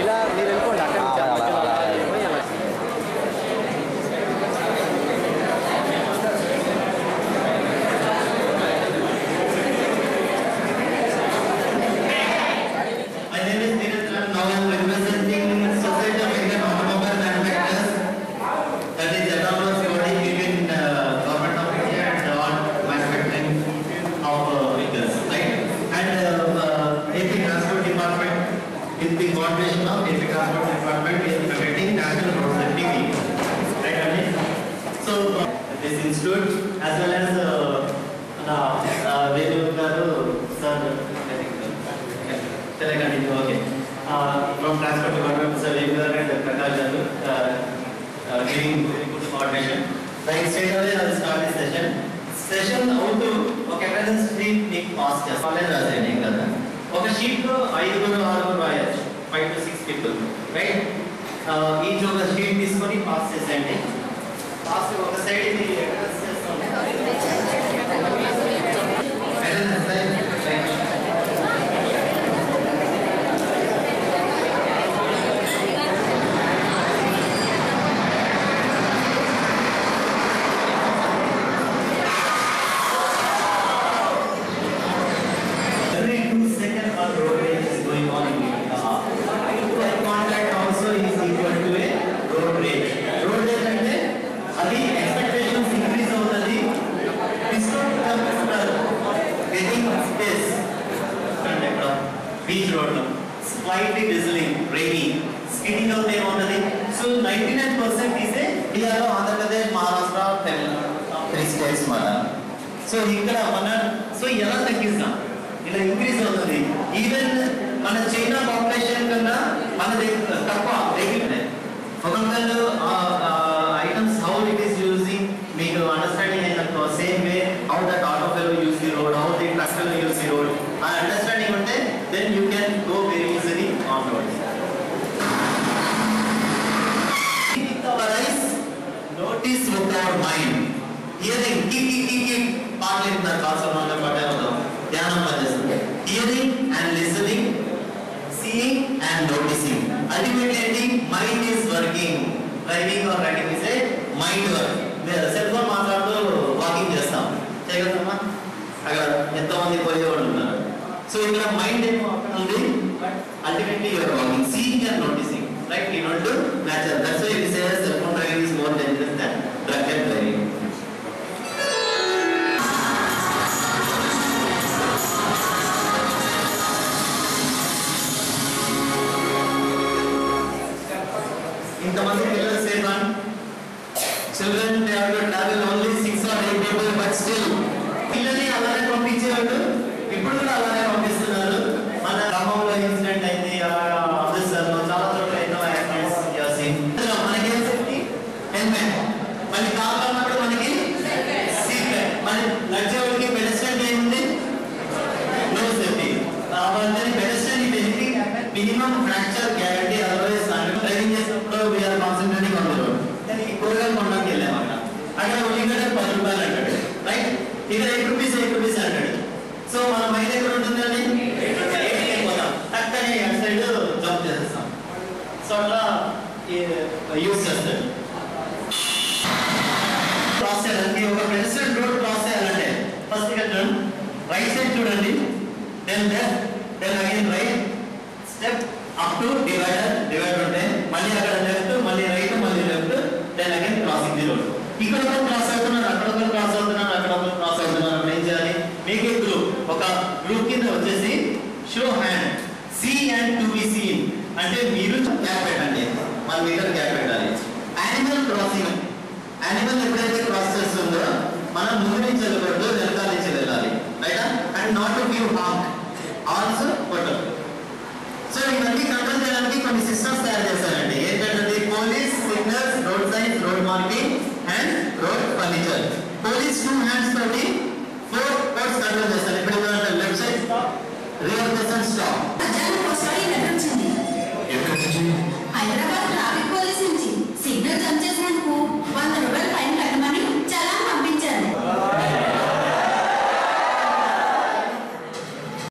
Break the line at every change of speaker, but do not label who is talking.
ఇలా మీరు వెళ్ళిపోండి అక్కడ నుంచి
as well as Venu garu sir okay from transport department sir Venu garu and Prakash garu giving very good coordination. Right, straight away I will start this session out to okay attendance sheet make pass చేస్తాను రాసేయండి కదా ఒక sheet లో 5 6 రాయొచ్చు 5 to 6 people right each ఒక sheet తీసుకొని pass చేసేయండి. Pass ఒక side ఇది అటెండెన్స్ చేస్తాం every 2 seconds on road rage is going on in eye contact also is equal to a road rage. Road rage అంటే అది expectations increase అవుతది discount comes getting space అంటే ఇక్కడ beach road లో slightly drizzling rainy skidding అవుతే ఏమవుతది so 99% is a ఇండియాలో Andhra Pradesh Maharashtra Telangana 3 states మన so ఇక్కడ మన సో ఎలా తగ్గిస్తాం ఇలా ఇంక్రీజ్ అవుతుంది ఈవెన్ మన చైనా పాపులేషన్ కన్నా మనది తక్కువ ఒకళ్ళు items how it is using మీకు అండర్స్టాండింగ్ అయిన same way how that auto fellow use the road how the truck fellow use the road ఆ అండర్స్టాండింగ్ ఉంటే then you can go very easily on road. Notice with our mind hearing కీ పాటలు కాల్సిన పడ్డారు ధ్యానం పనిచేస్తుంది hearing and listening seeing and noticing ultimately ఏంటి mind is working driving or riding is a mind work cell phone మాట్లాడుతూ walking చేస్తాం చేయగలుగుతామా అక్కడ ఎంతమంది పోయేవాళ్ళు ఉన్నారు సో ఇక్కడ మైండ్ ఏమో అక్కడ ఉంది but ultimately you are walking seeing and noticing right you not to natural that's why we say cell phone driving is more dangerous than drug and driving. ఇంతమంది పిల్లలు same children they have to travel only 6 or 8 people but still పిల్లల్ని అలానే పంపించేవాళ్ళు ఇప్పుడు కూడా అలానే పంపిస్తున్నారు. మన గ్రామంలో ఇన్సిడెంట్ అయింది అలాగా అమృత్సర్లో చాలా చోట్ల ఎన్నో యాక్సిడెంట్స్ చేసి మనకి ఏం సేఫ్టీ హెల్మెట్ మళ్ళీ కావాలన్నప్పుడు మనకి సీట్ బెల్ట్ మన నడిచేవాడికి పెడెస్ట్రియన్ ఏముంది నో సేఫ్టీ కాబట్టి pedestrian basically minimum fracture guarantee otherwise driving చేసినప్పుడు we are concentrating on the road. కానీ కూరగాయలు కొనడానికి వెళ్ళామట అక్కడ ఉల్లిగడ్డ 10 రూపాయలు అంటాడు రైట్ ఇక్కడ 8 రూపీస్ అంటాడు సో మన మైండ్ ఎక్కడ ఉంటుందండి పోతాం టక్కని అటు సైడ్ జంప్ చేసేస్తాం సో అట్లా యూజ్ చేస్తాడు. క్రాస్ చేయాలంటే ఒక పెడెస్ట్రియన్ రోడ్ క్రాస్ చేయాలంటే ఫస్ట్ ఇక్కడ రైట్ సైడ్ చూడండి then left then again right step up to divider ఉంటే మళ్ళీ అక్కడ లెఫ్ట్ మళ్ళీ రైట్ మళ్ళీ left then again crossing the road. ఇక్కడ ఒక క్రాస్ అవుతున్నారు అక్కడ ఒక క్రాస్ అవుతున్నారు అక్కడ ఒక క్రాస్ అవుతున్నారు ఏం చేయాలి మీకు గ్రూప్ ఒక గ్రూప్ కింద వచ్చేసి show hand see and to be seen అంటే మీరు గ్యాప్ పెట్టండి 1 మీటర్ గ్యాప్ పెట్టాలి. యానిమల్ క్రాసింగ్ యానిమల్ ఎప్పుడైతే క్రాస్ చేస్తుందో మనం ముందు నుంచి వెళ్ళకూడదు వెనకాల నుంచి వెళ్ళాలి right and not to give harm also కొట్టదు. సో ఇవన్నీ కంట్రోల్ చేయడానికి కొన్ని సిస్టమ్స్ తయారు చేశారండి ఏంటంటే police signals road signs road marking and road furniture. Police 2 hands తోటి 4 కోడ్స్ కంట్రోల్ చేస్తారు. ఇప్పుడు left side stop rear person stop
Hyderabad